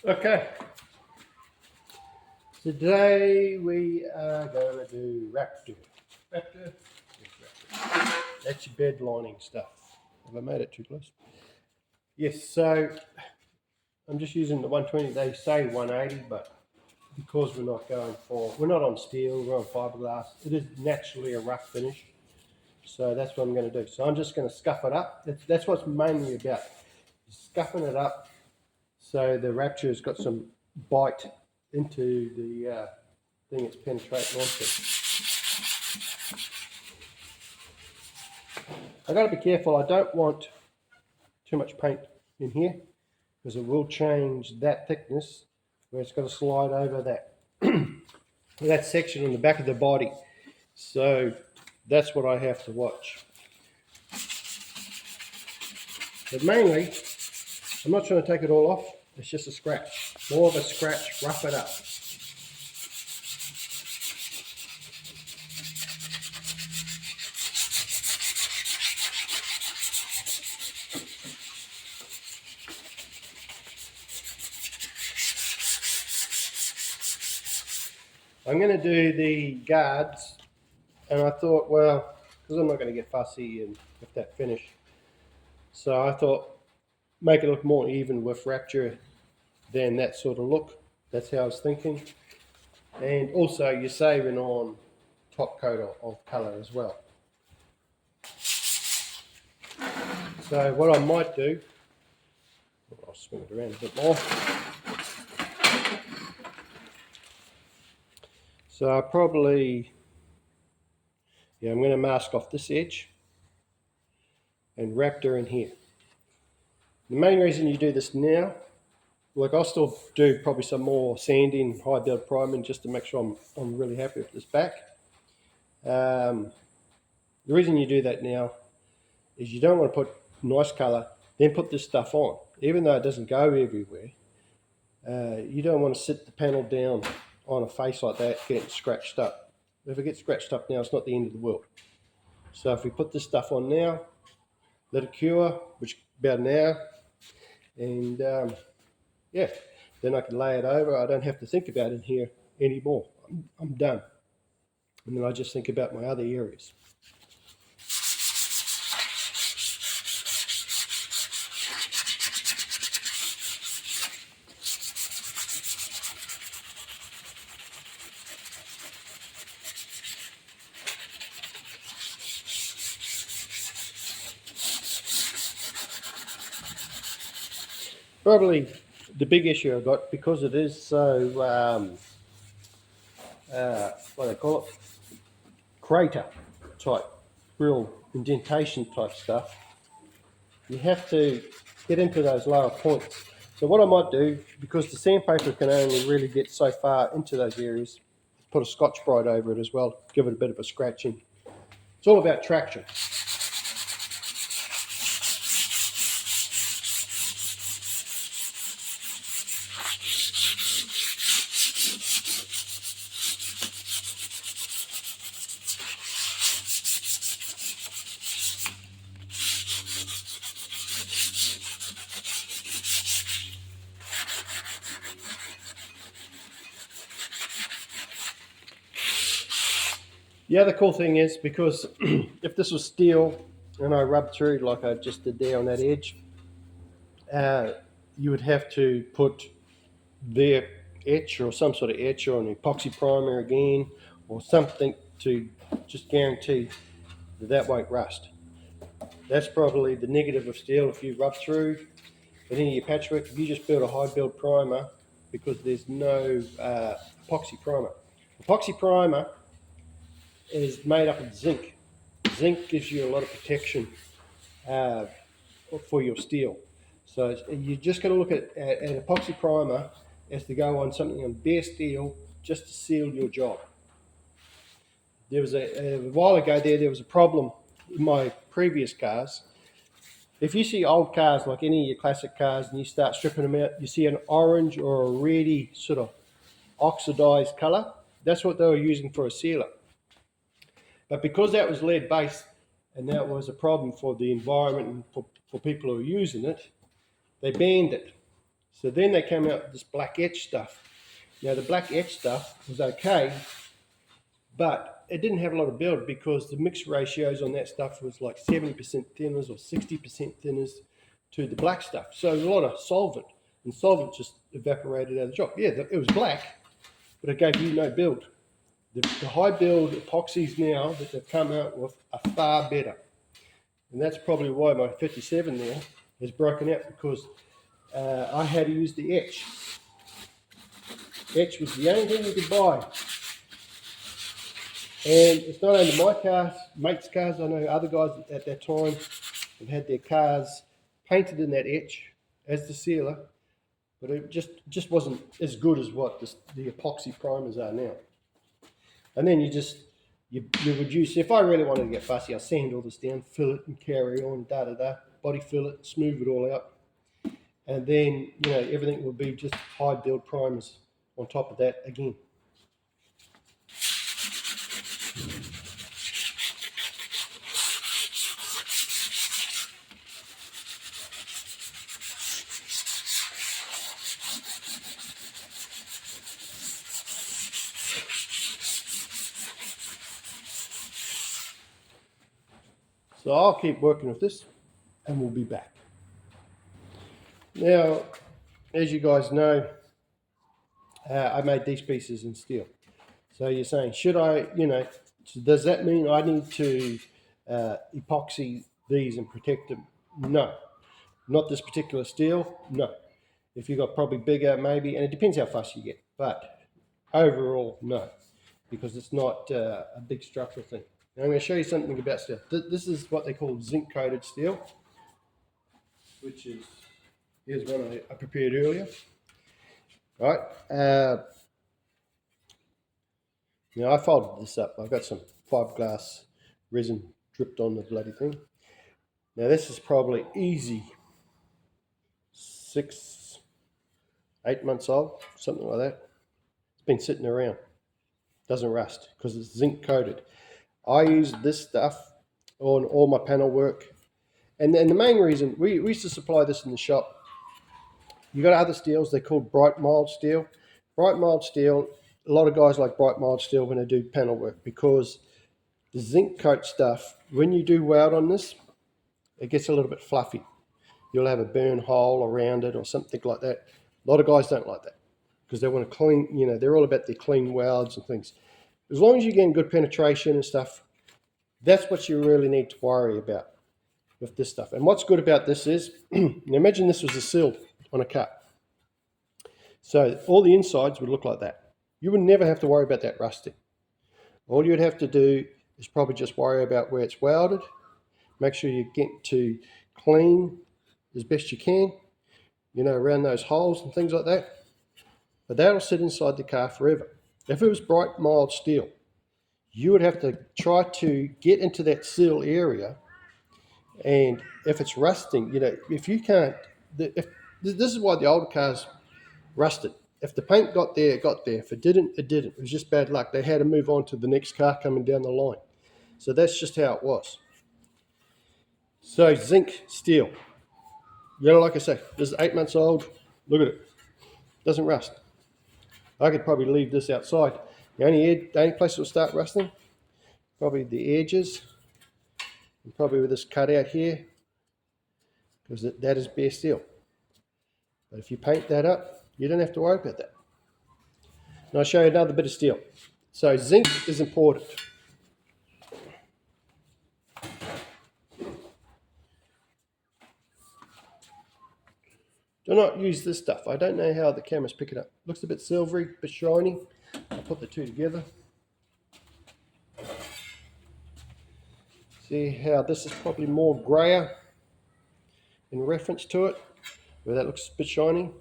Okay, today we are going to do Raptor. Raptor? Yes, Raptor. That's your bed lining stuff. Have I made it too close? Yes, so I'm just using the 120. They say 180, but because we're not on steel, we're on fiberglass. It is naturally a rough finish. So that's what I'm going to do. So I'm just going to scuff it up. That's what's mainly about, scuffing it up so the Rapture has got some bite into the thing it's penetrating onto. I've got to be careful. I don't want too much paint in here because it will change that thickness where it's got to slide over that that section on the back of the body. So that's what I have to watch. But mainly, I'm not trying to take it all off. It's just a scratch. More of a scratch, rough it up. I'm going to do the guards, and I thought, well, because I'm not going to get fussy and with that finish, so I thought make it look more even with Rapture than that sort of look. That's how I was thinking. And also you're saving on top coat of colour as well. So what I might do, I'll swing it around a bit more. So I probably, I'm going to mask off this edge and Raptor in here. The main reason you do this now, like I'll still do probably some more sanding, high build priming just to make sure I'm really happy with this back. The reason you do that now is you don't want to put nice colour, then put this stuff on. Even though it doesn't go everywhere, you don't want to sit the panel down on a face like that, getting scratched up. If it gets scratched up now, it's not the end of the world. So if we put this stuff on now, let it cure, which is about an hour, and then I can lay it over. I don't have to think about it here anymore. I'm done. And then I just think about my other areas. Probably the big issue I've got, because it is so, what do they call it? Crater type, real indentation type stuff. You have to get into those lower points. So what I might do, because the sandpaper can only really get so far into those areas, put a Scotch-Brite over it as well, give it a bit of a scratching. It's all about traction. The other cool thing is, because if this was steel and I rubbed through like I just did there on that edge, you would have to put their etch or some sort of etch or an epoxy primer again or something to just guarantee that won't rust. That's probably the negative of steel if you rub through. But in your patchwork, if you just build a high build primer, because there's no epoxy primer. Epoxy primer is made up of zinc. Zinc gives you a lot of protection for your steel. So you just got to look at an epoxy primer as to go on something on bare steel just to seal your job. There was a while ago there was a problem in my previous cars. If you see old cars, like any of your classic cars, and you start stripping them out, you see an orange or a reddy sort of oxidized color. That's what they were using for a sealer. But because that was lead based and that was a problem for the environment and for people who are using it, they banned it. So then they came out with this black etch stuff. Now the black etch stuff was okay, but it didn't have a lot of build because the mix ratios on that stuff was like 70% thinners or 60% thinners to the black stuff. So there was a lot of solvent, and solvent just evaporated out of the job. Yeah, it was black, but it gave you no build. The high build epoxies now that they've come out with are far better. And that's probably why my 57 there is broken out, because I had to use the etch. Etch was the only thing you could buy. And it's not only my cars, mates' cars. I know other guys at that time have had their cars painted in that etch as the sealer, but it just wasn't as good as what the epoxy primers are now. And then you reduce. If I really wanted to get fussy, I sand all this down, fill it, and carry on, body fill it, smooth it all out, and then everything will be just high build primers on top of that again. So I'll keep working with this and we'll be back. Now, as you guys know, I made these pieces in steel. So you're saying, should I, does that mean I need to epoxy these and protect them? No, not this particular steel, no. If you've got probably bigger, maybe, and it depends how fast you get, but overall, no, because it's not a big structural thing. Now I'm going to show you something about steel. This is what they call zinc-coated steel, which is, here's one I prepared earlier. Right. Now I folded this up. I've got some fiberglass resin dripped on the bloody thing. Now this is probably easy 6, 8 months old, something like that. It's been sitting around. Doesn't rust because it's zinc coated. I use this stuff on all my panel work, and the main reason we used to supply this in the shop. You got other steels, they're called bright mild steel. Bright mild steel, a lot of guys like bright mild steel when they do panel work, because the zinc coat stuff, when you do weld on this, it gets a little bit fluffy. You'll have a burn hole around it or something like that. A lot of guys don't like that because they want to clean, they're all about their clean welds and things. As long as you're getting good penetration and stuff, that's what you really need to worry about with this stuff. And what's good about this is, imagine this was a sill on a car. So all the insides would look like that. You would never have to worry about that rusting. All you'd have to do is probably just worry about where it's welded. Make sure you get to clean as best you can, around those holes and things like that. But that'll sit inside the car forever. If it was bright mild steel, you would have to try to get into that sill area, and if it's rusting, if you can't, this is why the older cars rusted. If the paint got there, it got there. If it didn't, it didn't. It was just bad luck. They had to move on to the next car coming down the line. So that's just how it was. So zinc steel. Like I say, this is 8 months old. Look at it. Doesn't rust. I could probably leave this outside. The only place it will start rusting, probably the edges, and probably with this cutout here, because that is bare steel. But if you paint that up, you don't have to worry about that. And I'll show you another bit of steel. So zinc is important. Do not use this stuff. I don't know how the cameras pick it up. Looks a bit silvery, a bit shiny. I'll put the two together. See how this is probably more grayer in reference to it, where that looks a bit shiny.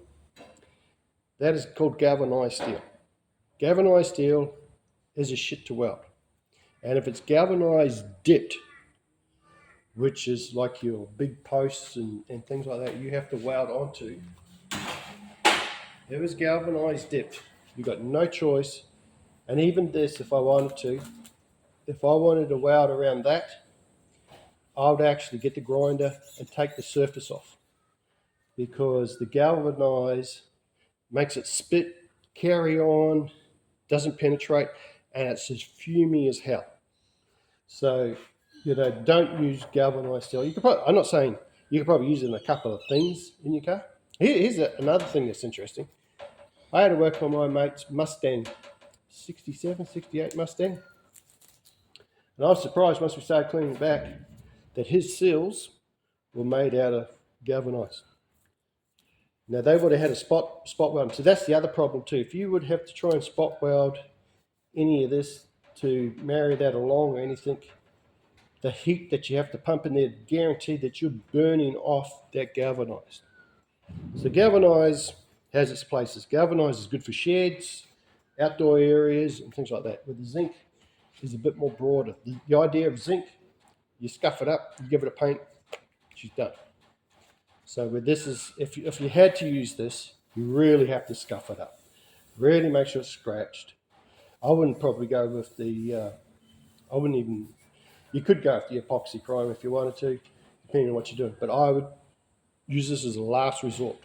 That is called galvanized steel. Galvanized steel is a shit to weld. And if it's galvanized dipped, which is like your big posts and things like that you have to weld onto. If it was galvanized dipped, you've got no choice. And even this, if I wanted to weld around that, I would actually get the grinder and take the surface off. because the galvanize makes it spit, carry on, doesn't penetrate, and it's as fumey as hell. So, don't use galvanized steel. I'm not saying you could probably use it in a couple of things in your car. Here's another thing that's interesting. I had to work on my mate's Mustang, 67, 68 Mustang. And I was surprised once we started cleaning it back that his seals were made out of galvanized. Now they would have had a spot weld. So that's the other problem too. If you would have to try and spot weld any of this to marry that along or anything, the heat that you have to pump in there guarantee that you're burning off that galvanized. So galvanized has its places. Galvanized is good for sheds, outdoor areas, and things like that. With the zinc is a bit more broader. The idea of zinc, you scuff it up, you give it a paint, she's done. So with this is, if you had to use this, you really have to scuff it up. Really make sure it's scratched. I wouldn't probably go with the, you could go with the epoxy primer if you wanted to, depending on what you're doing. But I would use this as a last resort.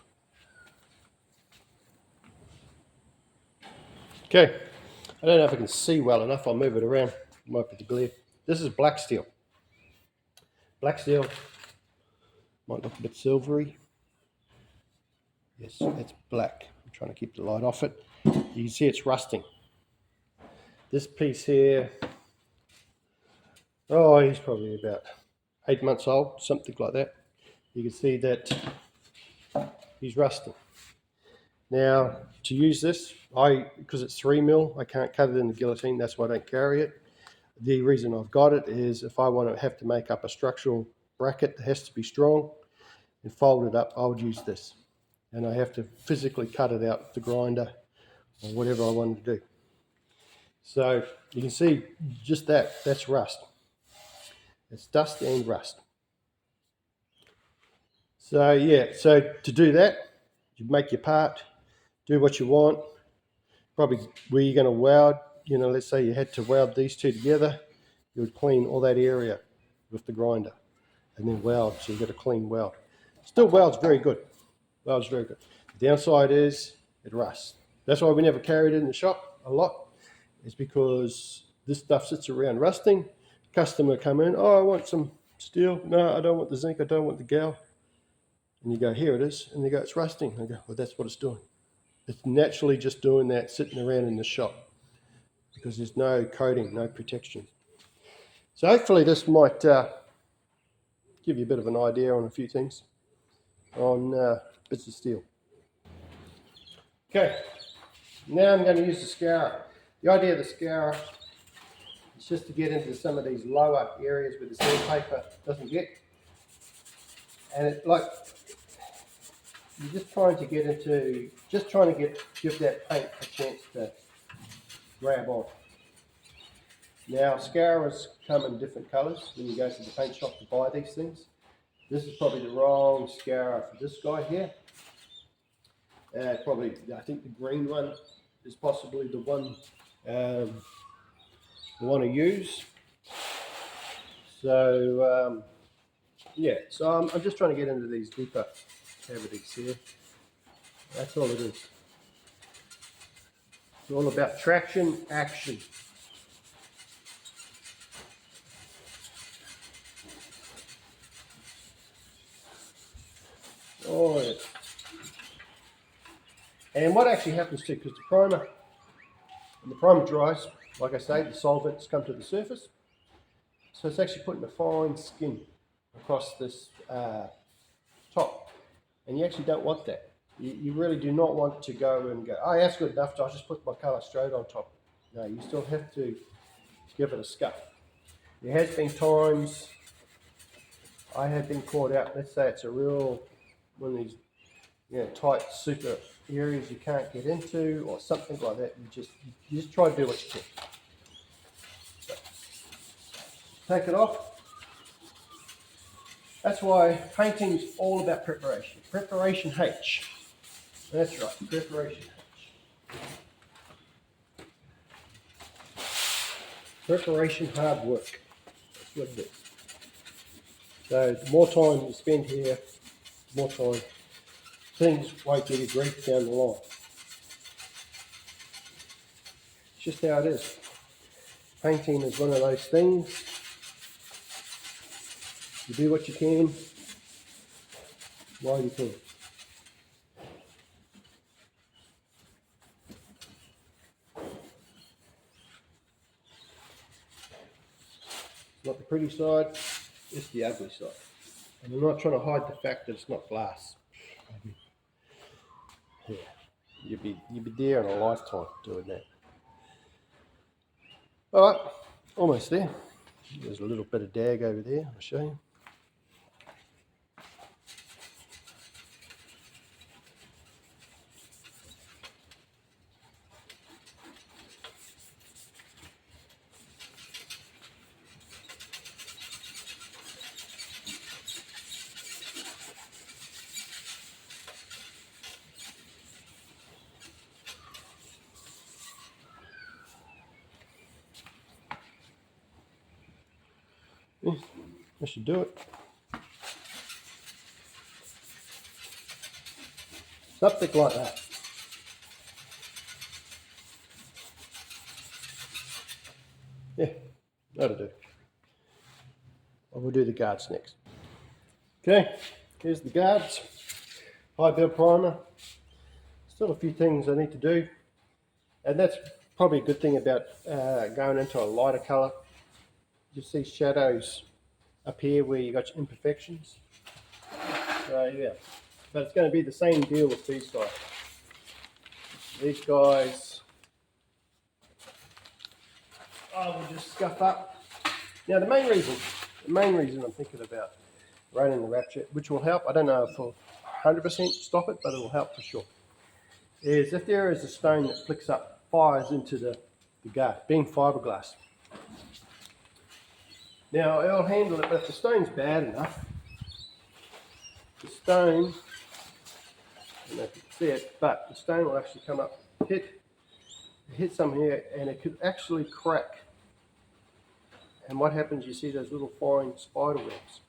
Okay, I don't know if I can see well enough. I'll move it around. It might be the glare. This is black steel. Black steel might look a bit silvery. Yes, it's black. I'm trying to keep the light off it. You can see it's rusting. This piece here, he's probably about 8 months old, something like that. You can see that he's rusting. Now, to use this, because it's 3mm, I can't cut it in the guillotine, that's why I don't carry it. The reason I've got it is if I want to have to make up a structural bracket that has to be strong and fold it up, I would use this. And I have to physically cut it out with the grinder or whatever I want to do. So you can see just that's rust. It's dust and rust. So yeah, so to do that, you make your part, do what you want. Probably where you're going to weld, let's say you had to weld these two together, you would clean all that area with the grinder and then weld, so you get a clean weld. Still welds very good. Welds very good. The downside is it rusts. That's why we never carried it in the shop a lot, is because this stuff sits around rusting. Customer come in, I want some steel. No, I don't want the zinc, I don't want the gal. And you go, here it is. And they go, it's rusting. I go, well, that's what it's doing. It's naturally just doing that, sitting around in the shop, because there's no coating, no protection. So hopefully this might give you a bit of an idea on a few things on bits of steel. Okay, now I'm going to use the scourer. The idea of the scourer is just to get into some of these lower areas where the sandpaper doesn't get. And it's like, you're just trying to get into, give that paint a chance to grab on. Now, scourers come in different colours when you go to the paint shop to buy these things. This is probably the wrong scourer for this guy here. Probably, I think the green one is possibly the one to use. So, yeah, so I'm just trying to get into these deeper cavities here. That's all it is. It's all about traction, action. Oh, yeah. And what actually happens too, because when the primer dries, like I say, the solvents come to the surface. So it's actually putting a fine skin across this top. And you actually don't want that. You really do not want to go and go, oh, that's good enough, I'll just put my colour straight on top. No, you still have to give it a scuff. There has been times I have been caught out, let's say it's a real, one of these tight, super areas you can't get into or something like that. You just try to do what you can. So, take it off. That's why painting is all about preparation. Preparation H. That's right, preparation H. Preparation hard work. That's what it is. So the more time you spend here, more time things won't give you grief down the line. It's just how it is. Painting is one of those things. You do what you can while you can. It's not the pretty side, it's the ugly side. And I'm not trying to hide the fact that it's not glass. Yeah, you'd be there in a lifetime doing that. Alright, almost there. There's a little bit of dag over there, I'll show you. Yeah, that should do it. Something like that. Yeah, that'll do. I will do the guards next. Okay, here's the guards. High build primer. Still a few things I need to do. And that's probably a good thing about going into a lighter colour. You see shadows up here where you got your imperfections. So yeah, but it's going to be the same deal with these guys. These guys, I will just scuff up. Now the main reason I'm thinking about running the Raptor, which will help, I don't know if it'll 100% stop it, but it will help for sure, is if there is a stone that flicks up, fires into the guard, being fiberglass. Now it'll handle it, but if the stone's bad enough, the stone, I don't know if you can see it, but the stone will actually come up, hit some here, and it could actually crack. And what happens, you see those little fine spider webs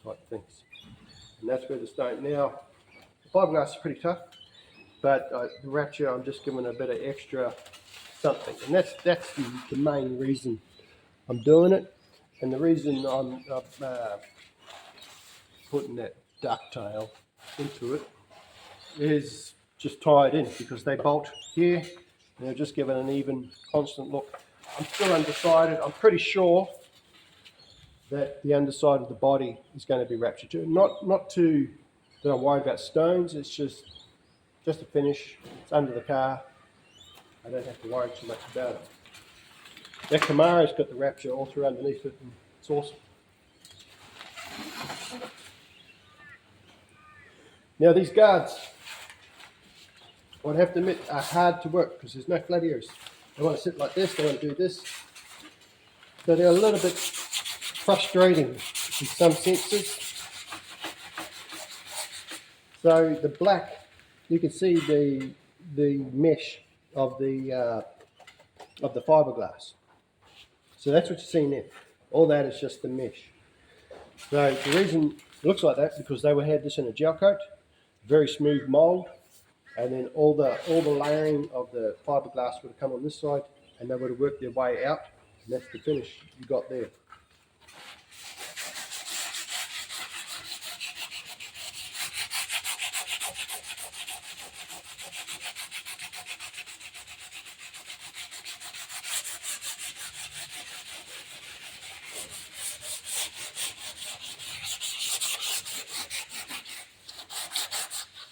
type things. And that's where the stone, now, the fiberglass is pretty tough, but the Raptor, I'm just giving a bit of extra something. And that's the main reason I'm doing it. And the reason I'm putting that ducktail into it is just tie it in, because they bolt here and they're just giving an even constant look. I'm still undecided. I'm pretty sure that the underside of the body is going to be Raptor too. Not too that I'm worried about stones. It's just a finish. It's under the car. I don't have to worry too much about it. That Camaro's got the Raptor all through underneath it, and it's awesome. Now these guards, I would have to admit, are hard to work because there's no flat areas. They want to sit like this, they want to do this. So they're a little bit frustrating in some senses. So the black, you can see the mesh of the fiberglass. So that's what you're seeing there. All that is just the mesh. So the reason it looks like that, because they had this in a gel coat, very smooth mold, and then all the layering of the fiberglass would have come on this side, and they would have worked their way out, and that's the finish you got there.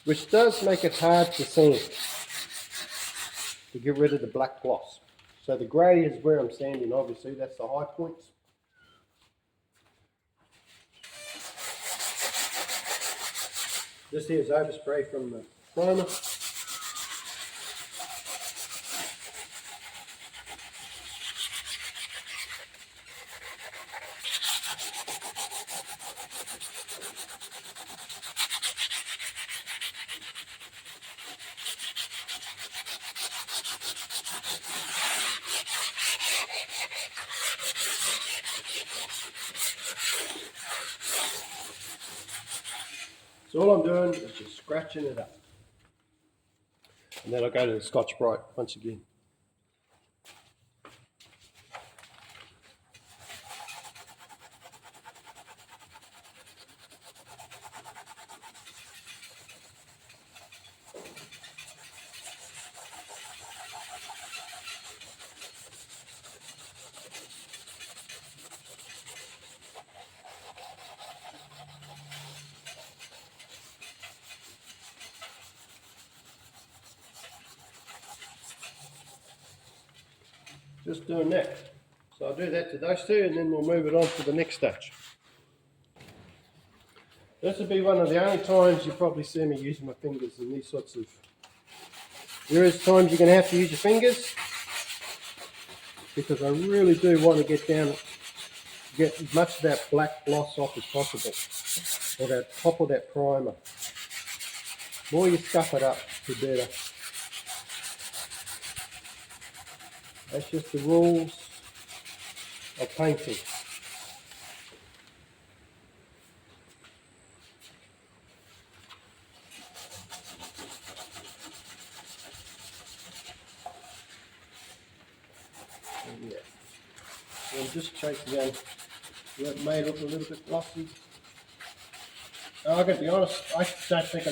Which does make it hard to sand, to get rid of the black gloss. So the grey is where I'm sanding, obviously, that's the high points. This here is overspray from the primer. So all I'm doing is just scratching it up. And then I'll go to the Scotch-Brite once again. Just doing that. So I'll do that to those two and then we'll move it on to the next stage. This will be one of the only times you probably see me using my fingers in these sorts of... There is times you're going to have to use your fingers because I really do want to get as much of that black gloss off as possible, or that top of that primer. The more you scuff it up, the better. That's just the rules of painting. Yeah. So I'm just chasing down that may look a little bit glossy. Now, I'm going to be honest, I don't think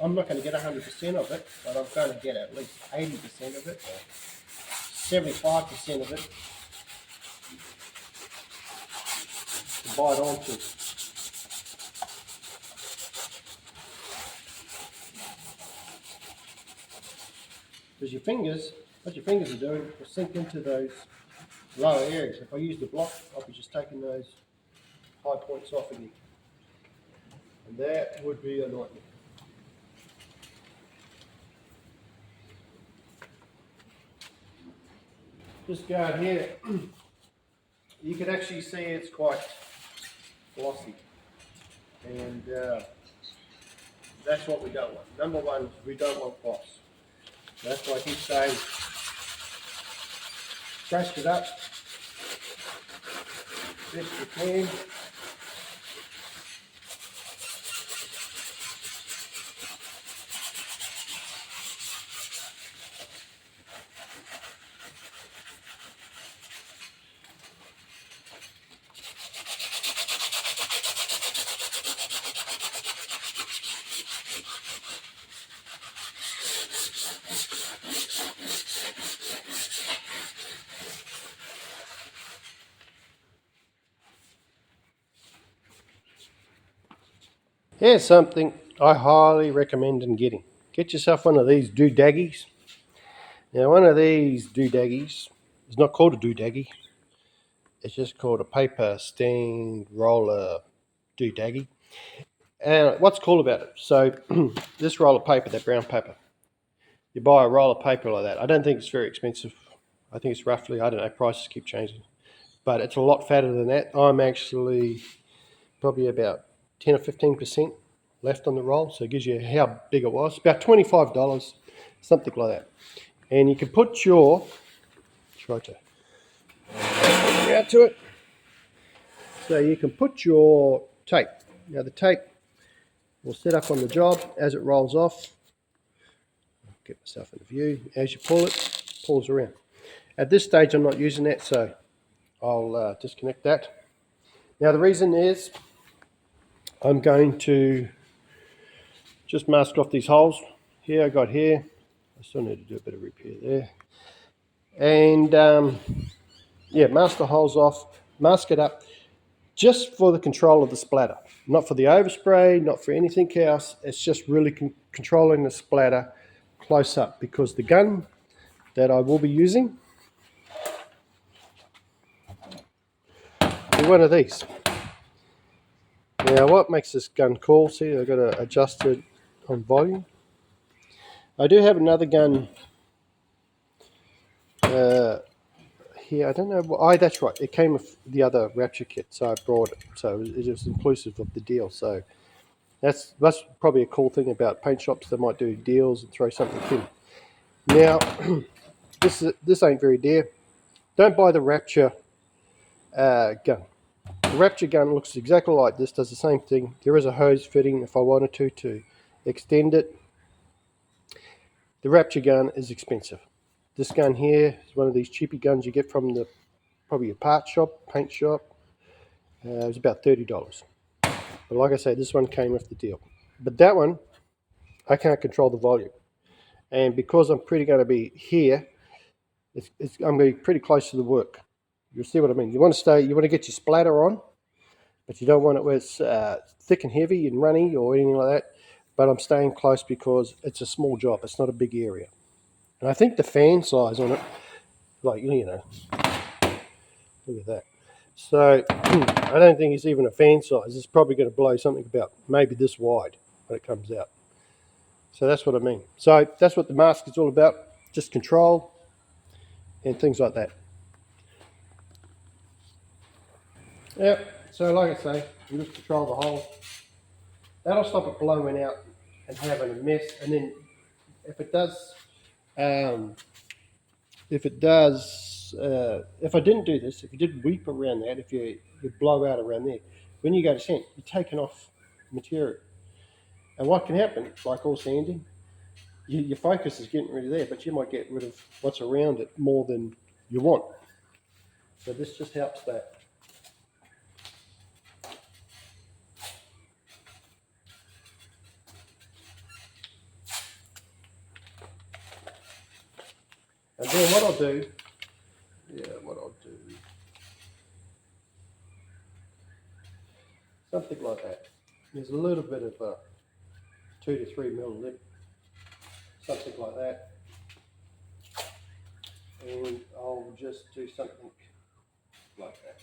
I'm not going to get 100% of it, but I'm going to get at least 80% of it, or 75% of it to bite onto. Because what your fingers are doing will sink into those lower areas. If I use the block, I'll be just taking those high points off again. And that would be a nightmare. This guard here, you can actually see it's quite glossy. And that's what we don't want. Number one is we don't want gloss. That's why I keep saying, scratch it up best you can. Here's something I highly recommend in getting. Get yourself one of these doodaggies. Now, one of these doodaggies is not called a doodaggy. It's just called a paper stained roller doodaggy. And what's cool about it? So, this roll of paper, that brown paper, you buy a roll of paper like that. I don't think it's very expensive. I think it's roughly, I don't know, prices keep changing. But it's a lot fatter than that. I'm actually probably about 10 or 15% left on the roll, so it gives you how big it was. About $25, something like that. And you can put your, try to get out to it. So you can put your tape. Now the tape will set up on the job as it rolls off. I'll get myself in view. As you pull it, pulls around. At this stage I'm not using that, so I'll disconnect that. Now the reason is I'm going to just mask off these holes. Here I got here. I still need to do a bit of repair there. And yeah, mask the holes off, mask it up, just for the control of the splatter. Not for the overspray, not for anything else. It's just really controlling the splatter close up, because the gun that I will be using is one of these. Now what makes this gun cool, see I've got to adjust it on volume. I do have another gun here, I don't know, that's right, it came with the other Raptor kit, so I brought it, so it was inclusive of the deal. So that's probably a cool thing about paint shops. They might do deals and throw something in. Now this ain't very dear. Don't buy the Raptor gun. The Raptor gun looks exactly like this, does the same thing. There is a hose fitting if I wanted to extend it. The Raptor gun is expensive. This gun here is one of these cheapy guns you get from probably a part shop, paint shop. It was about $30. But like I say, this one came with the deal. But that one, I can't control the volume. And because I'm pretty going to be here, I'm going to be pretty close to the work. You'll see what I mean. You want to get your splatter on, but you don't want it where it's thick and heavy and runny or anything like that. But I'm staying close because it's a small job. It's not a big area. And I think the fan size on it, like, you know, look at that. So I don't think it's even a fan size. It's probably going to blow something about maybe this wide when it comes out. So that's what I mean. So that's what the mask is all about. Just control and things like that. Yep. So like I say, you just control the hole. That'll stop it blowing out and having a mess. And then if it does, if I didn't do this, if you did weep around that, if you blow out around there, when you go to sand, you're taking off material. And what can happen, like all sanding, your focus is getting rid of there, but you might get rid of what's around it more than you want. So this just helps that. And then what I'll do, something like that. There's a little bit of a 2 to 3 mil lip, something like that. And I'll just do something like that.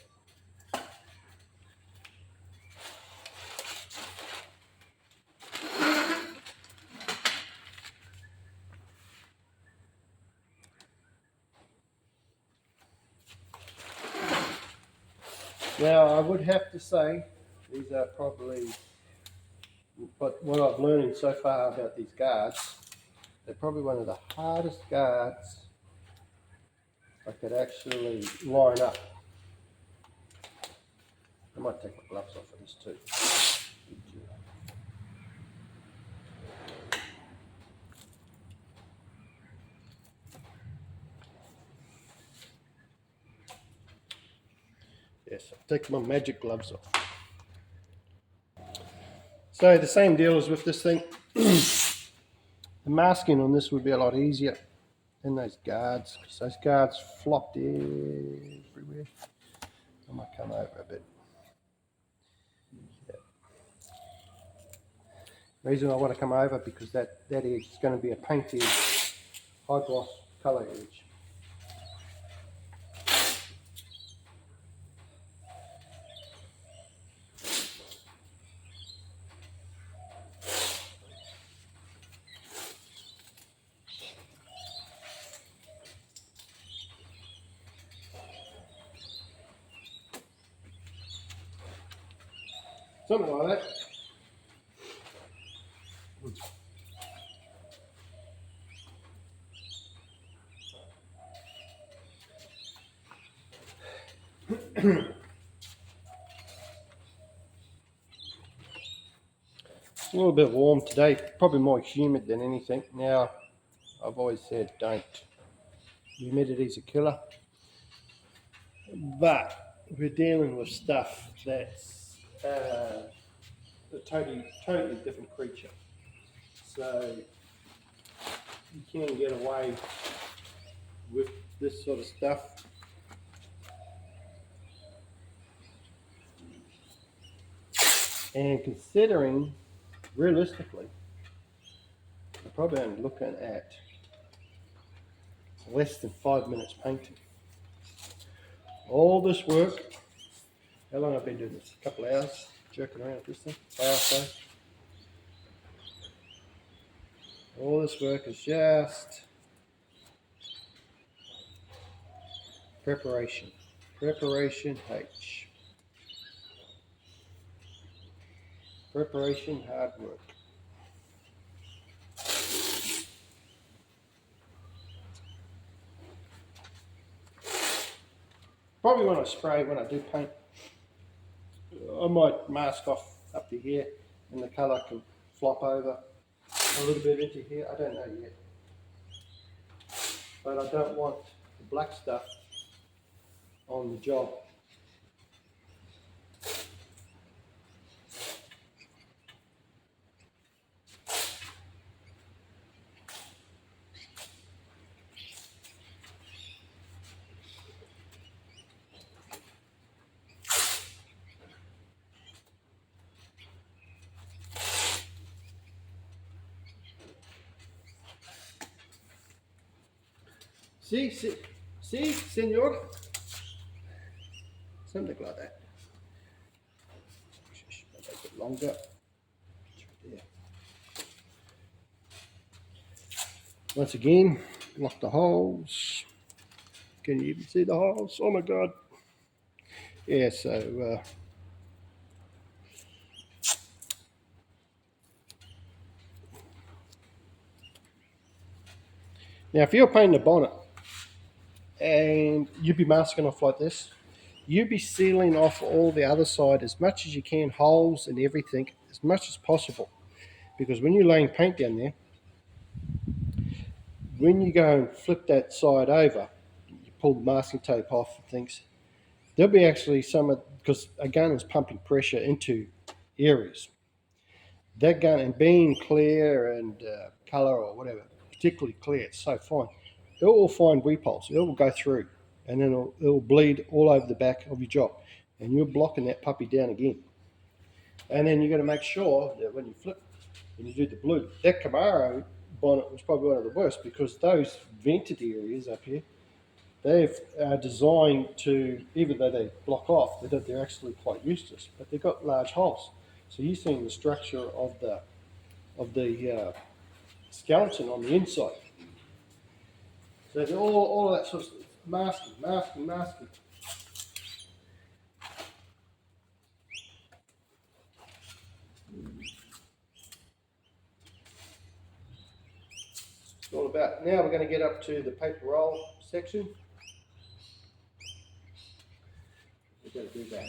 Now I would have to say these are probably, but what I've learned so far about these guards, they're probably one of the hardest guards I could actually line up. I might take my gloves off for this too. Yes, I'll take my magic gloves off. So the same deal as with this thing. The masking on this would be a lot easier than those guards, because those guards flopped everywhere. I might come over a bit. Yeah. The reason I want to come over because that edge is going to be a painted high gloss colour edge. Something like that. It's a little bit warm today, probably more humid than anything. Now, I've always said don't. Humidity's a killer. But we're dealing with stuff that's a totally different creature. So you can get away with this sort of stuff. And considering, realistically, we're probably only looking at less than 5 minutes painting. All this work, how long have I been doing this? A couple of hours, jerking around with this thing, hour or so. All this work is just preparation. Preparation H. Preparation, hard work. Probably when I spray, when I do paint, I might mask off up to here and the colour can flop over a little bit into here. I don't know yet. But I don't want the black stuff on the job. See, senor? Something like that. Make it longer. Yeah. Once again, lock the holes. Can you even see the holes? Oh my God. Yeah, so now if you're painting the bonnet and you'd be masking off like this, you'd be sealing off all the other side as much as you can, holes and everything, as much as possible. Because when you're laying paint down there, when you go and flip that side over, you pull the masking tape off and things, there'll be actually some, because a gun is pumping pressure into areas. That gun, and being clear and colour or whatever, particularly clear, it's so fine, it will find weep holes. It will go through and then it'll bleed all over the back of your job. And you're blocking that puppy down again. And then you've got to make sure that when you flip and you do the blue, that Camaro bonnet was probably one of the worst because those vented areas up here, they've designed to, even though they block off, they're actually quite useless, but they've got large holes. So you're seeing the structure of the skeleton on the inside. So all of that sort of masking. It's all about. Now we're going to get up to the paper roll section. We're going to do that.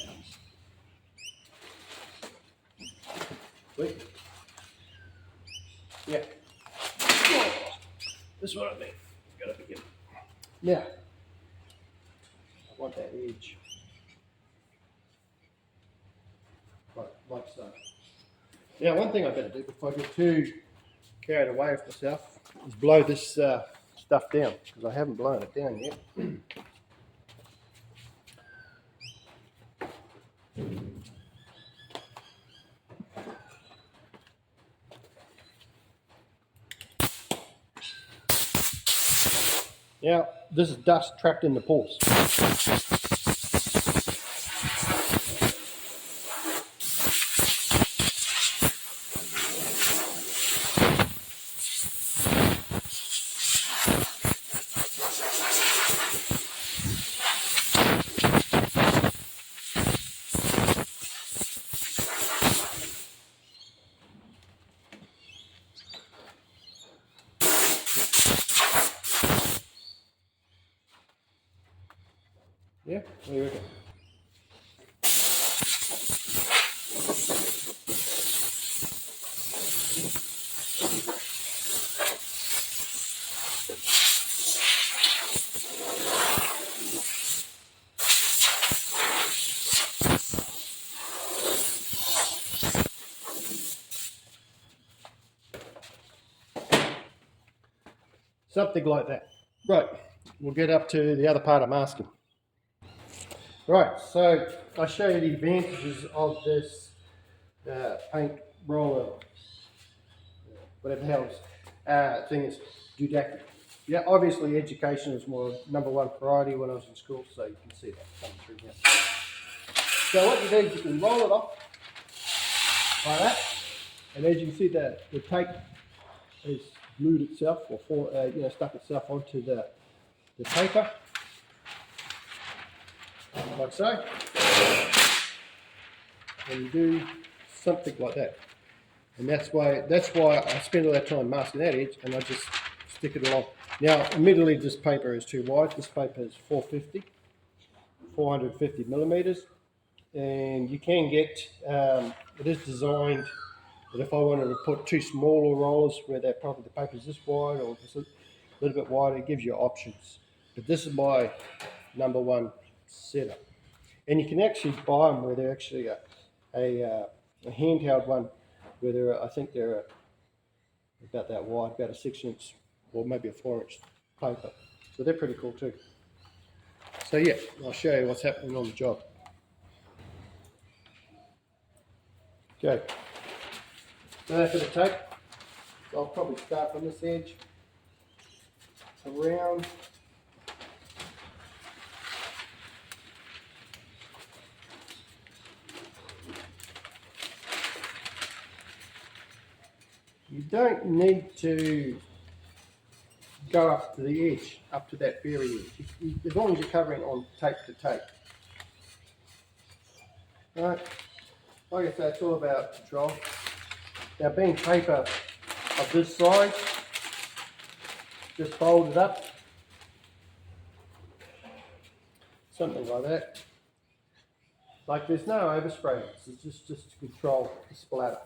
Wait. Yeah. This is what I mean. Got to begin. Now, I want that edge. Right, like so. Now, one thing I better do before I get too carried away with myself is blow this stuff down, because I haven't blown it down yet. Now, this is dust trapped in the pores. Yeah, what do you reckon? Something like that. Right, we'll get up to the other part of masking. Right, so I show you the advantages of this paint roller, whatever the hell thing is, didactic. Yeah, obviously education is my #1 priority when I was in school, so you can see that coming through here. So what you do is you can roll it off like that, and as you can see the tape is glued itself or stuck itself onto the paper, like so. And you do something like that, and that's why I spend all that time masking that edge, and I just stick it along. Now, admittedly, this paper is too wide. This paper is 450 millimeters, and you can get, it is designed that if I wanted to put two smaller rollers where that probably the paper's this wide or just a little bit wider, it gives you options. But this is my number one setup. And you can actually buy them where they're actually a handheld one, where they're, I think they're about that wide, about a 6-inch or maybe a 4-inch paper. So they're pretty cool too. So yeah, I'll show you what's happening on the job. Okay, now for the tape, so I'll probably start from this edge around. You don't need to go up to the edge, up to that very edge, as long as you're covering on tape to tape. Right, like I say, it's all about control. Now being paper of this size, just fold it up, something like that. Like there's no overspray, it's just to control the splatter.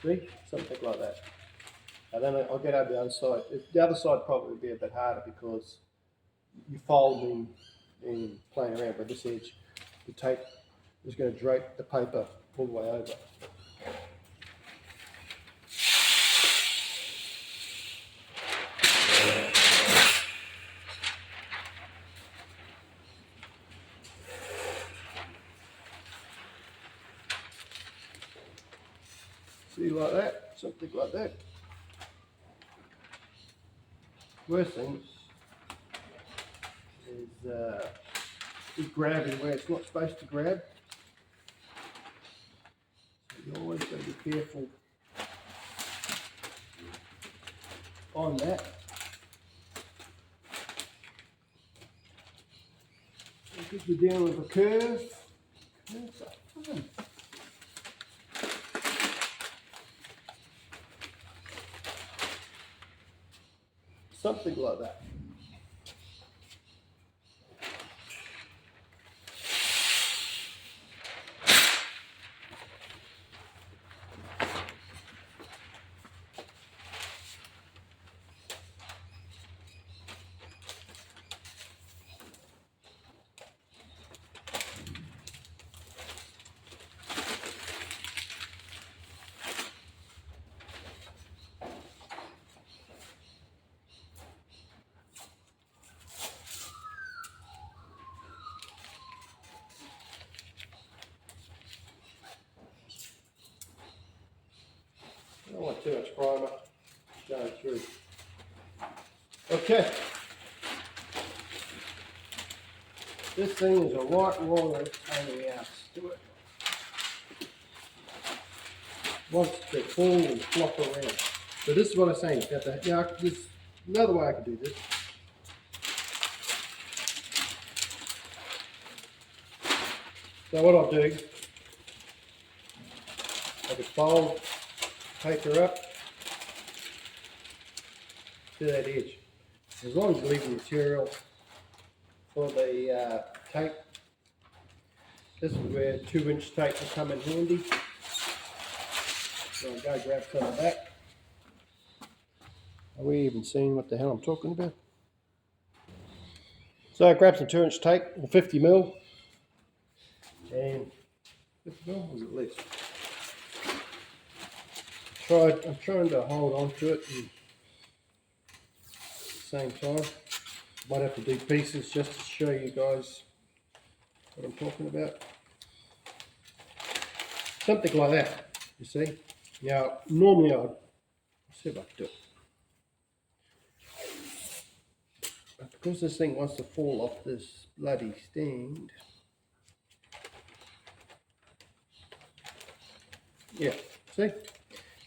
See, something like that. And then I'll get over the other side. The other side probably would be a bit harder because you're folding and playing around with this edge. The tape is going to drape the paper all the way over. See, like that, something like that. Worst thing is grabbing where it's not supposed to grab. So you always got to be careful on that. Because we're dealing with a curve. Curves are fun. Something like that. I don't want too much primer going through. Okay. This thing is a right roller pain in the ass to it. Wants to fall and flop around. So this is what I'm saying about that. Now, there's another way I could do this. So what I'll do, I could fold paper up to that edge. As long as you leave the material for the tape. This is where 2-inch tape will come in handy. So I'll go grab some of that. Are we even seeing what the hell I'm talking about? So I grabbed some 2-inch tape, or 50mm, and 50mm was it less? I'm trying to hold on to it and at the same time. Might have to do pieces just to show you guys what I'm talking about. Something like that, you see. Now, normally I'll see if I can do it. But because this thing wants to fall off this bloody stand, yeah, see?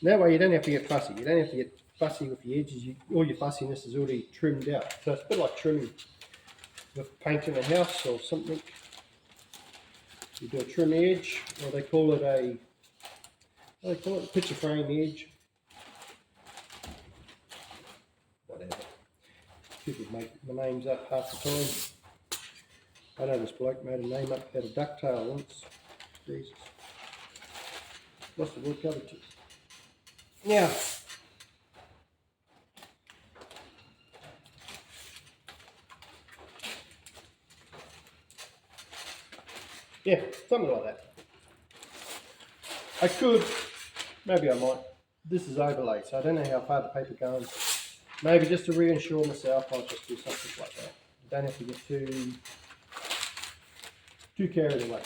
That way you don't have to get fussy. You don't have to get fussy with the edges. All your fussiness is already trimmed out. So it's a bit like trimming with painting a house or something. You do a trim edge, or they call it a picture frame edge. Whatever. People make the names up half the time. I know this bloke made a name up out of ducktail once. Jesus. Must have worked other too. Now, yeah, something like that. I could, maybe I might. This is overlaid, so I don't know how far the paper goes. Maybe just to reassure myself, I'll just do something like that. You don't have to get too carried away.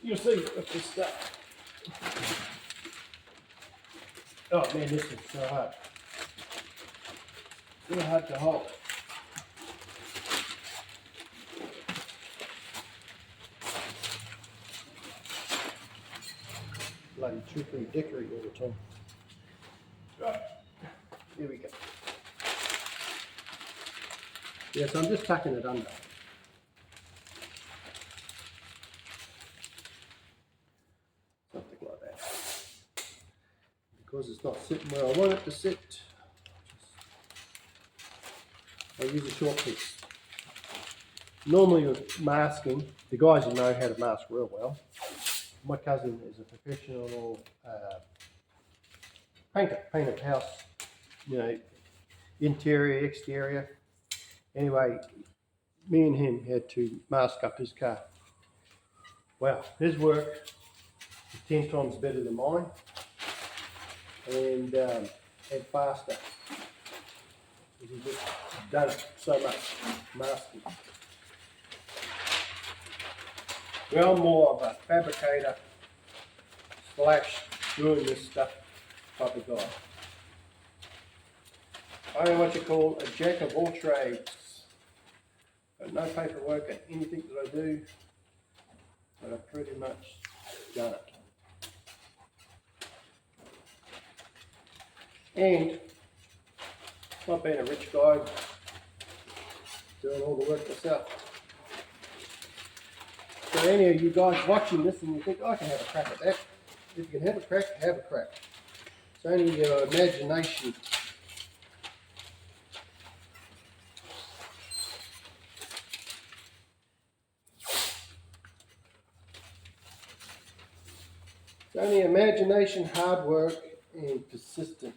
You'll see with this stuff. Oh man, this is so hard. Really hard to hold. Bloody trickery dickery all the time. Right, here we go. Yeah, so I'm just tucking it under. Something like that. Because it's not sitting where I want it to sit, I use a short piece. Normally with masking, the guys who know how to mask real well, my cousin is a professional painter, painted house, you know, interior, exterior. Anyway, me and him had to mask up his car. Wow, his work is 10 times better than mine, and faster. He's just done it so much, masking. Well, I'm more of a fabricator / doing this stuff type of guy. I am what you call a jack of all trades. Got no paperwork and anything that I do, but I've pretty much done it. And not being a rich guy, doing all the work myself. So any of you guys watching this and you think, I can have a crack at that. If you can have a crack, have a crack. It's only your imagination. It's only imagination, hard work, and persistence.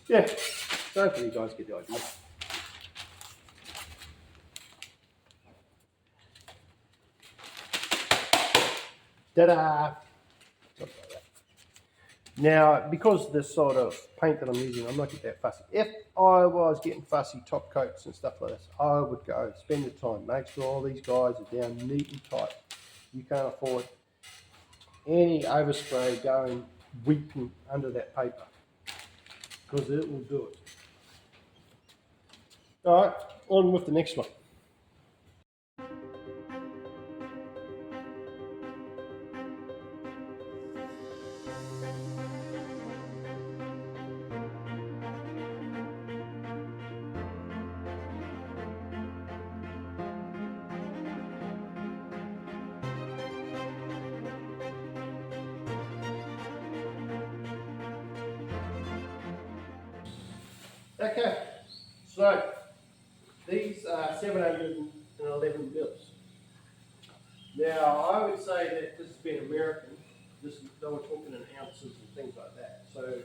Yeah, so hopefully you guys get the idea. Ta-da! Like that. Now, because this sort of paint that I'm using, I'm not getting that fussy. If I was getting fussy top coats and stuff like this, I would go spend the time, make sure all these guys are down neat and tight. You can't afford any overspray going weeping under that paper, because it will do it. All right, on with the next one. Okay, so these are 711 mils. Now, I would say that this has been American. They were talking in ounces and things like that. So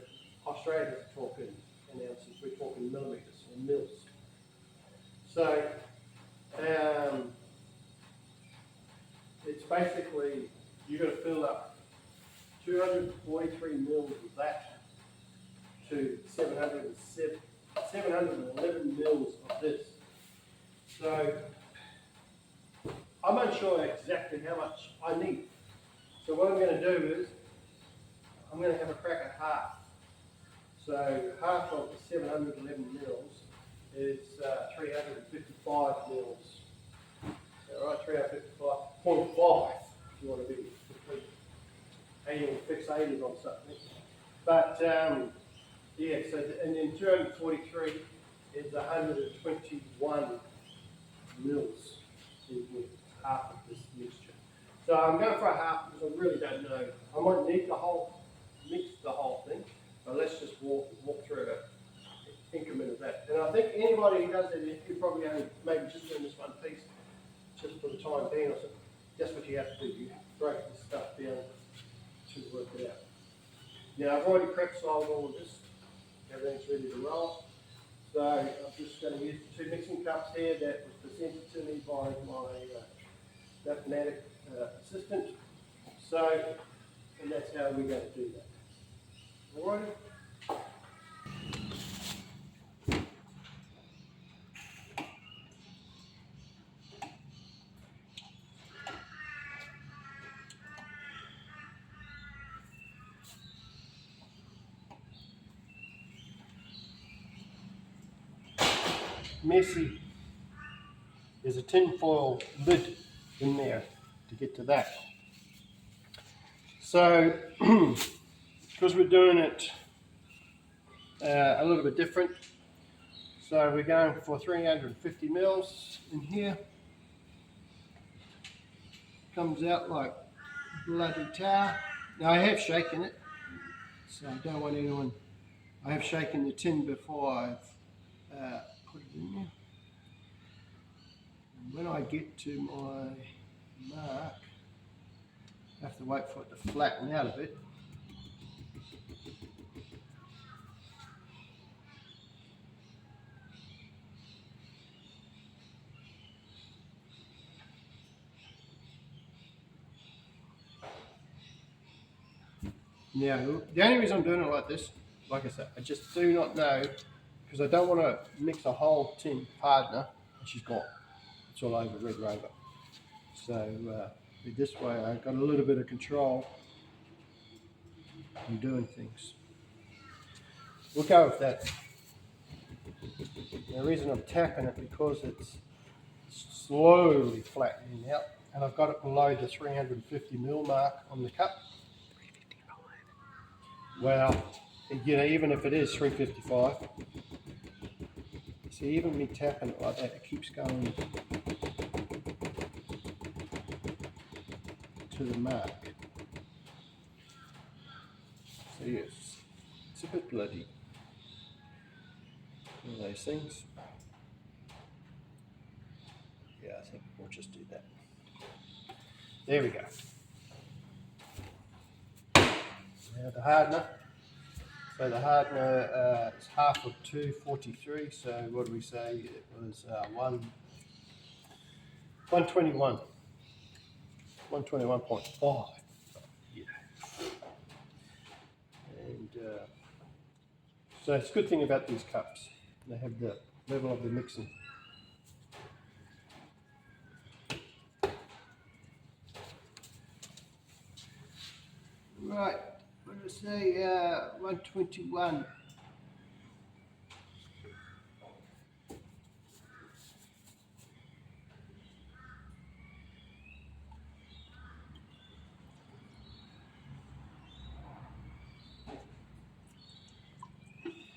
Australians are talking in ounces. We're talking millimeters or mils. So it's basically you're going to fill up 243 mils of that to 711 mils of this. So I'm unsure exactly how much I need. So what I'm going to do is I'm going to have a crack at half. So half of the 711 mils is 355 mils. All right, 355.5 if you want to be annual fixated on something. But yeah, so and then 243 is 121 mils in here, half of this mixture. So I'm going for a half because I really don't know. I might need the whole, mix the whole thing, but let's just walk through an increment of that. And I think anybody who does that, you probably only maybe just doing this one piece, just for the time being or something. That's what you have to do. You break this stuff down to work it out. Now I've already prep solved all of this. Everything's ready to roll. So I'm just going to use the two mixing cups here that was presented to me by my mathematic assistant. So, and that's how we're going to do that. All right. Messy. There's a tin foil lid in there to get to that. So, because we're doing it a little bit different, so we're going for 350 mils in here. Comes out like bloody tar. Now I have shaken it, so I don't want anyone. I have shaken the tin before I've put it in there. And when I get to my mark, I have to wait for it to flatten out a bit. Now, the only reason I'm doing it like this, like I said, I just do not know, because I don't want to mix a whole tin hardener, and she's gone. It's all over Red Rover. So this way I've got a little bit of control in doing things. We'll go with that. The reason I'm tapping it because it's slowly flattening out, and I've got it below the 350 mil mark on the cup. Well, you know, even if it is 355, see, even me tapping it like that, it keeps going to the mark. So yes, it's a bit bloody. One of those things. Yeah, I think we'll just do that. There we go. Now the hardener. So the hardener is half of 243. So what do we say? It was 121. 121.5. Yeah. And so it's a good thing about these cups. They have the level of the mixing. Right, what did I say? 121.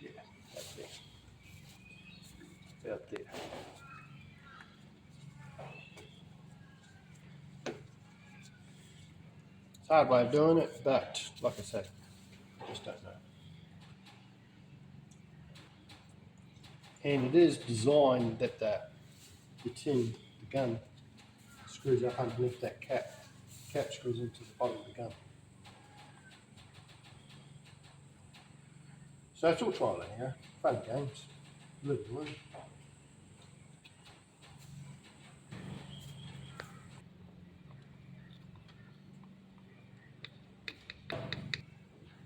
Yeah, that's it. About there. It's a hard way of doing it, but like I said, I just don't know. And it is designed that the tin, the gun, screws up underneath that cap. Cap screws into the bottom of the gun. So it's all trial and error, fun games, live and learn.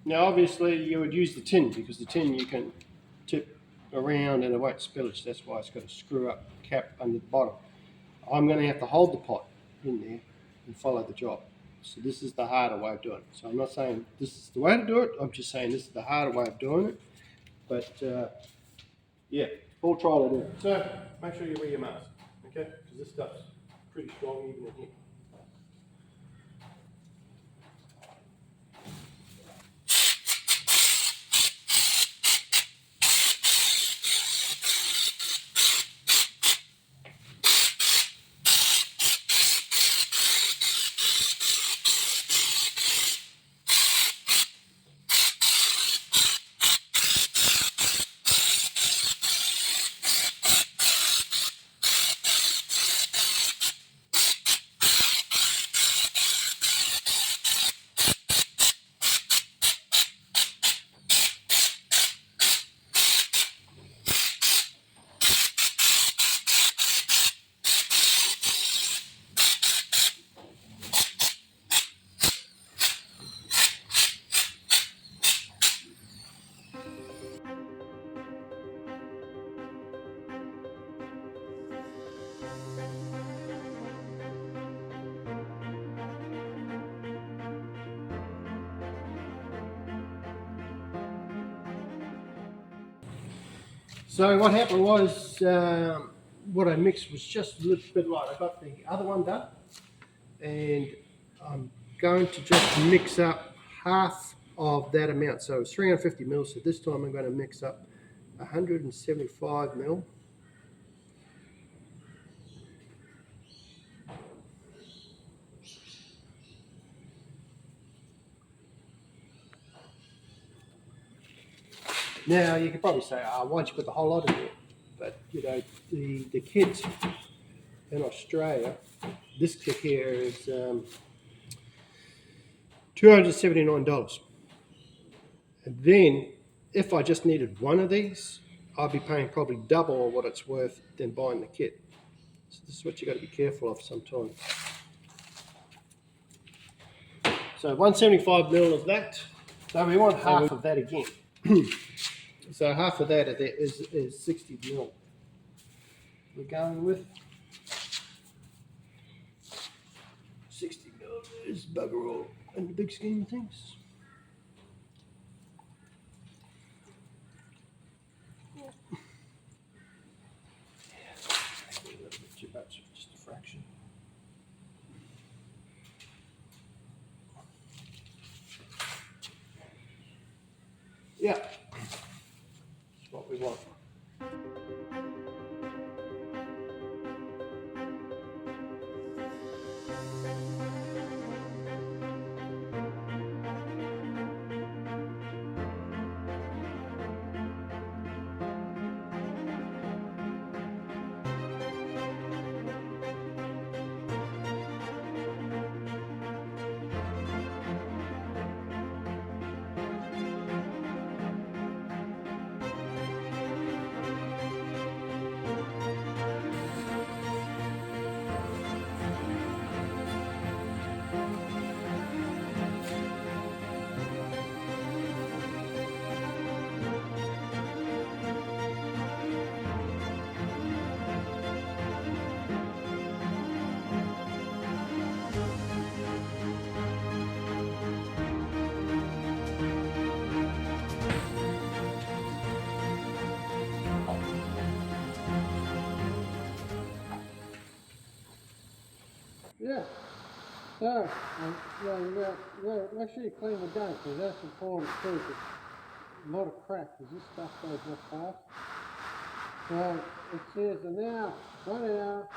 Now obviously you would use the tin because the tin you can tip around and it won't spillage. That's why it's got a screw up cap under the bottom. I'm going to have to hold the pot in there and follow the job. So this is the harder way of doing it. So I'm not saying this is the way to do it. I'm just saying this is the harder way of doing it. But yeah, all trial and error. So make sure you wear your mask, okay? Because this stuff's pretty strong even in here. So what happened was, what I mixed was just a little bit light. I got the other one done, and I'm going to just mix up half of that amount. So it's 350 mils. So this time I'm going to mix up 175 mil. Now you could probably say, "Oh, why don't you put the whole lot in there?" But you know, the kids in Australia, this kit here is $279. And then, if I just needed one of these, I'd be paying probably double what it's worth than buying the kit. So this is what you got to be careful of sometimes. So 175 mil of that. So we want half of that again. So half of that is 60 mil. We're going with 60 mil is bugger all in the big scheme of things. A little bit too much, just a fraction. Yeah, that's what we want. Yeah. So, make sure you clean the gun because that's important too. A lot of crack because this stuff goes real fast. So it says now 1 hour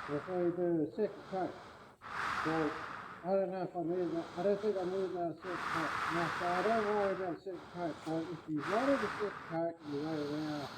before you do the second coat. So I don't know if I need that. I don't think I need that second coat. No, so I don't worry about the second coat. So if you wanted the second coat, you wait an hour